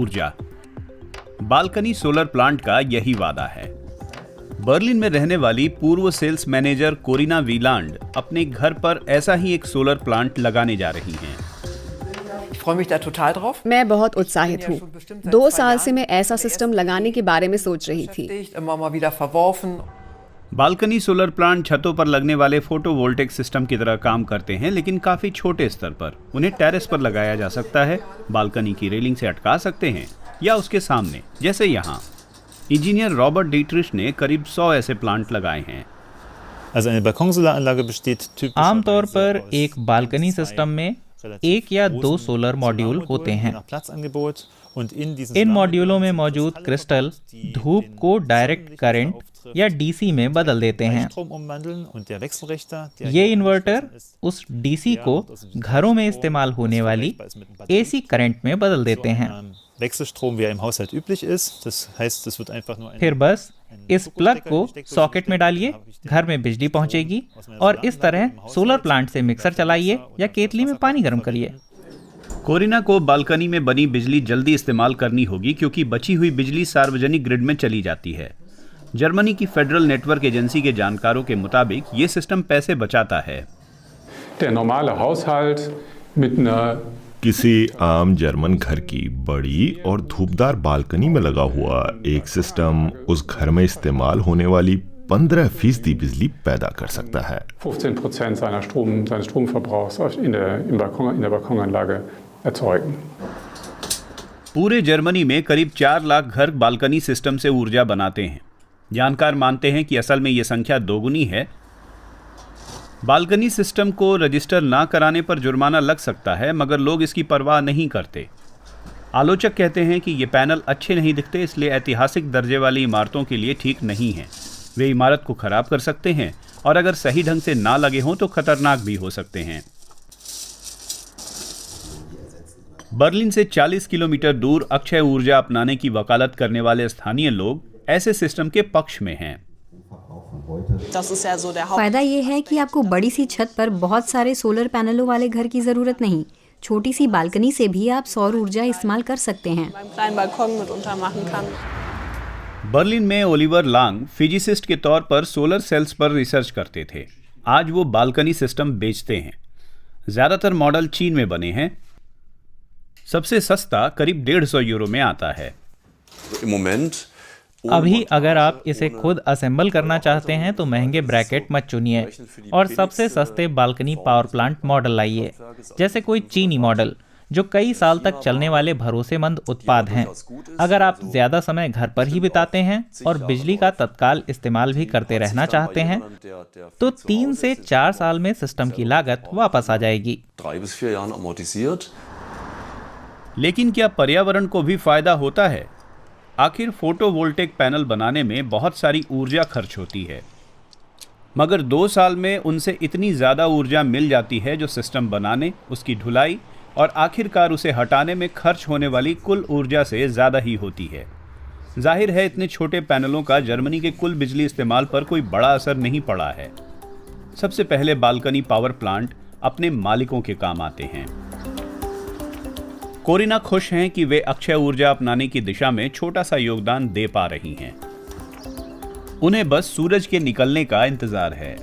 ऊर्जा। Balcony solar plant का यही वादा है। बर्लिन में रहने वाली पूर्व सेल्स मैनेजर कोरिना वीलांड अपने घर पर ऐसा ही एक सोलर प्लांट लगाने जा रही हैं। मैं बहुत उत्साहित हूँ। 2 साल से मैं ऐसा सिस्टम लगाने के बारे में सोच रही थी। बालकनी सोलर प्लांट छतों पर लगने वाले फोटोवोल्टेक सिस्टम की तरह काम करते हैं, लेकिन काफी छोटे स्तर पर। उन्हें टेरेस पर लगाया जा सकता है, बालकनी की रेलिंग से अटका सकते हैं या उसके सामने, जैसे यहाँ। इंजीनियर रॉबर्ट डीट्रिश ने करीब 100 ऐसे प्लांट लगाए हैं। आमतौर पर एक बालकनी सिस्टम में 1 या 2 सोलर मॉड्यूल होते हैं। इन मॉड्यूलों में मौजूद क्रिस्टल धूप को डायरेक्ट करंट या डीसी में बदल देते हैं। ये इन्वर्टर उस डीसी को घरों में इस्तेमाल होने वाली एसी करंट में बदल देते हैं। फिर बस इस प्लग को सॉकेट में डालिए, घर में बिजली पहुंचेगी और इस तरह सोलर प्लांट से मिक्सर चलाइए या केतली में पानी गर्म करिए। कोरिना को बालकनी में बनी बिजली जल्दी इस्तेमाल करनी होगी, क्योंकि बची हुई बिजली सार्वजनिक ग्रिड में चली जाती है। जर्मनी की फेडरल नेटवर्क एजेंसी के जानकारों के मुताबिक ये सिस्टम पैसे बचाता है। किसी आम जर्मन घर की बड़ी और धूपदार बालकनी में लगा हुआ एक सिस्टम उस घर में इस्तेमाल होने वाली 15% बिजली पैदा कर सकता है। 15% seines Stromverbrauchs in der Balkonanlage erzeugen। पूरे जर्मनी में करीब 4 लाख घर बालकनी सिस्टम से ऊर्जा बनाते हैं। जानकार मानते हैं कि असल में यह संख्या दोगुनी है। बालकनी सिस्टम को रजिस्टर ना कराने पर जुर्माना लग सकता है, मगर लोग इसकी परवाह नहीं करते। आलोचक कहते हैं कि ये पैनल अच्छे नहीं दिखते, इसलिए ऐतिहासिक दर्जे वाली इमारतों के लिए ठीक नहीं है। वे इमारत को खराब कर सकते हैं और अगर सही ढंग से ना लगे हों तो खतरनाक भी हो सकते हैं। बर्लिन से 40 किलोमीटर दूर अक्षय ऊर्जा अपनाने की वकालत करने वाले स्थानीय लोग ऐसे सिस्टम के पक्ष में हैं। फायदा ये है कि आपको बड़ी सी छत पर बहुत सारे सोलर पैनलों वाले घर की जरूरत नहीं। छोटी सी बालकनी से भी आप सौर ऊर्जा इस्तेमाल कर सकते हैं। बर्लिन में ओलिवर लांग फिजिसिस्ट के तौर पर सोलर सेल्स पर रिसर्च करते थे। आज वो बालकनी सिस्टम बेचते हैं। ज्यादातर मॉडल चीन में बने हैं। सबसे सस्ता करीब 150 यूरो में आता है। अभी अगर आप इसे खुद असेंबल करना चाहते हैं तो महंगे ब्रैकेट मत चुनिए और सबसे सस्ते बालकनी पावर प्लांट मॉडल लाइए, जैसे कोई चीनी मॉडल जो कई साल तक चलने वाले भरोसेमंद उत्पाद हैं। अगर आप ज्यादा समय घर पर ही बिताते हैं और बिजली का तत्काल इस्तेमाल भी करते रहना चाहते हैं तो 3 से 4 साल में सिस्टम की लागत वापस आ जाएगी। लेकिन क्या पर्यावरण को भी फायदा होता है? आखिर फोटोवोल्टेक पैनल बनाने में बहुत सारी ऊर्जा खर्च होती है, मगर 2 साल में उनसे इतनी ज़्यादा ऊर्जा मिल जाती है जो सिस्टम बनाने, उसकी ढुलाई और आखिरकार उसे हटाने में खर्च होने वाली कुल ऊर्जा से ज़्यादा ही होती है। जाहिर है इतने छोटे पैनलों का जर्मनी के कुल बिजली इस्तेमाल पर कोई बड़ा असर नहीं पड़ा है। सबसे पहले बालकनी पावर प्लांट अपने मालिकों के काम आते हैं। कोरिना खुश हैं कि वे अक्षय ऊर्जा अपनाने की दिशा में छोटा सा योगदान दे पा रही हैं। उन्हें बस सूरज के निकलने का इंतजार है।